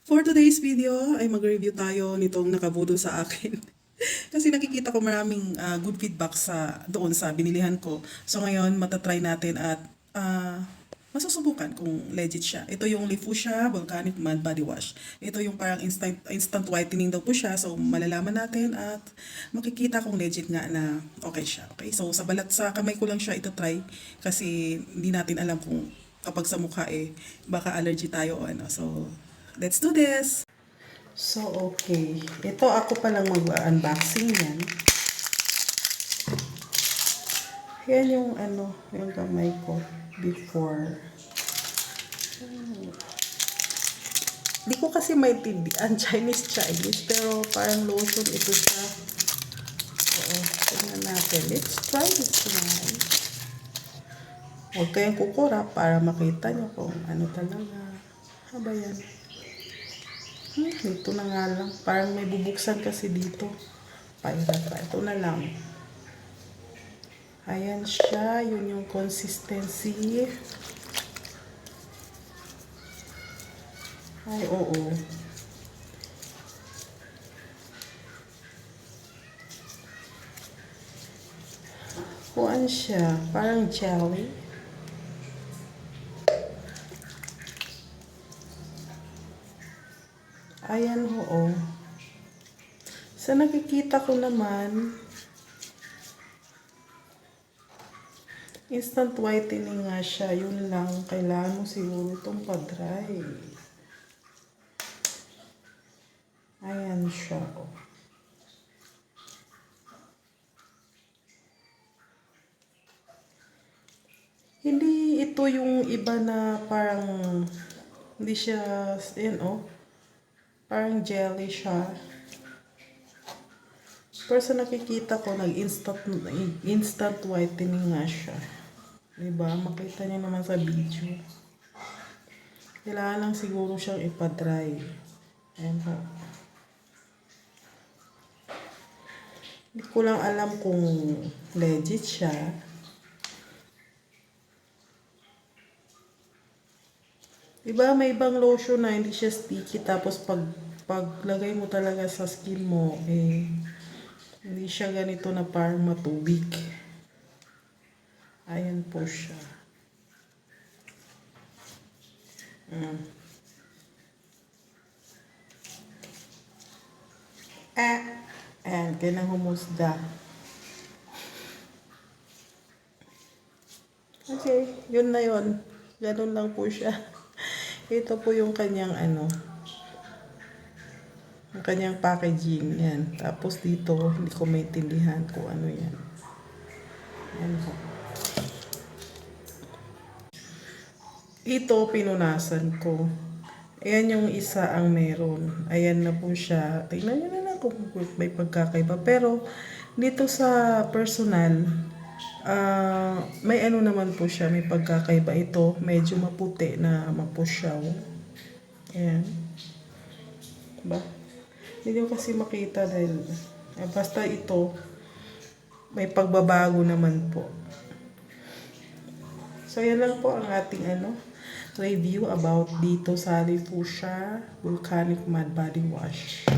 For today's video ay mag-review tayo nitong nakabudol sa akin. Kasi nakikita ko maraming good feedback doon sa binilihan ko. So ngayon matatry natin at masusubukan kung legit siya. Ito yung Lifusia Volcanic Mud Body Wash. Ito yung parang instant whitening daw po siya. So malalaman natin at makikita kung legit nga na okay siya. Okay? So sa kamay ko lang siya ito try kasi hindi natin alam kung kapag sa mukha baka allergy tayo o ano. So let's do this! So, okay. Ito ako palang mag-unboxing yan. Yan yung yung kamay ko before. Di ko kasi maintindihan Chinese, pero parang lotion ito siya. Oo, tingnan natin. Let's try this one. Huwag kayong kukura para makita nyo kung ano talaga. Haba yan. Ito na nga lang. Parang may bubuksan kasi dito. Pahirap pa. Ito na lang. Ayan siya. Yun yung consistency. Ay, oo. Kuan siya. Parang jelly. Ayan, oo. Sa nakikita ko naman, instant whitening nga siya. Yun lang. Kailangan mo siguro itong pa-dry. Ayan siya. Oh. Hindi ito yung iba na parang hindi siya, ayan oh. Parang jelly siya. Pero sa nakikita ko, instant whitening nga siya. Diba? Makita niyo naman sa video. Kailangan lang siguro siyang ipa-dry. Ayan po. Hindi ko lang alam kung legit siya. Diba may ibang lotion na hindi siya sticky tapos paglagay mo talaga sa skin mo hindi siya ganito na parang matubig. Ayan po siya. Ayan, kailang humusga. Okay, yun na yun. Ganun lang po siya. Ito po yung kanyang yung kanyang packaging. Yan. Tapos dito, hindi ko maintindihan kung ano yan. Yan po. Ito, pinunasan ko. Ayan yung isa ang meron. Ayan na po siya. Tingnan nyo na lang kung may pagkakaiba. Pero, dito sa personal, may naman po siya, may pagkakaiba. Ito, medyo maputi na mapusyaw. Ayan. Diba? Hindi ko kasi makita dahil basta ito, may pagbabago naman po. So, yan lang po ang ating review about dito sa Lifusia Volcanic Mud Body Wash.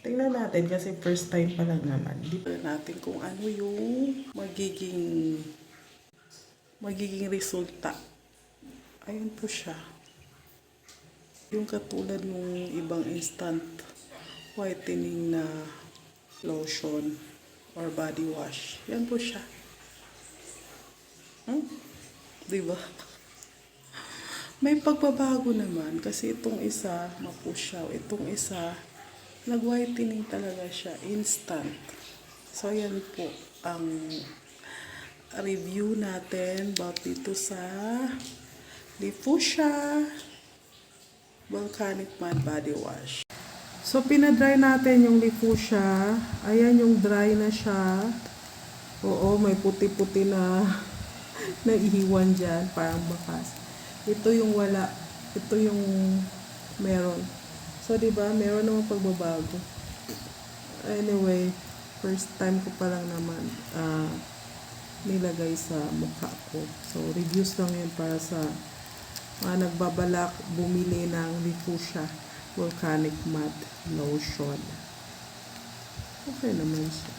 Tingnan natin kasi first time pa lang naman. Tingnan natin kung ano yung magiging resulta. Ayun po siya. Yung katulad ng ibang instant whitening na lotion or body wash. Yan po siya. Diba? May pagbabago naman kasi itong isa mapusyaw, itong isa nag-whitening talaga siya, instant. So yan po ang review natin about dito sa Lifusia Volcanic Mud Body Wash. So pinadry natin yung Lifusia. Ayan yung dry na siya. Oo, may puti-puti na naihiwan dyan, parang bakas. Ito yung wala. Ito yung meron. So, diba, meron namang pagbabago. Anyway, first time ko pa lang naman nilagay sa mukha ko. So, reviews lang yan para sa nagbabalak bumili ng Lifusia Volcanic Matte Lotion. Okay naman siya.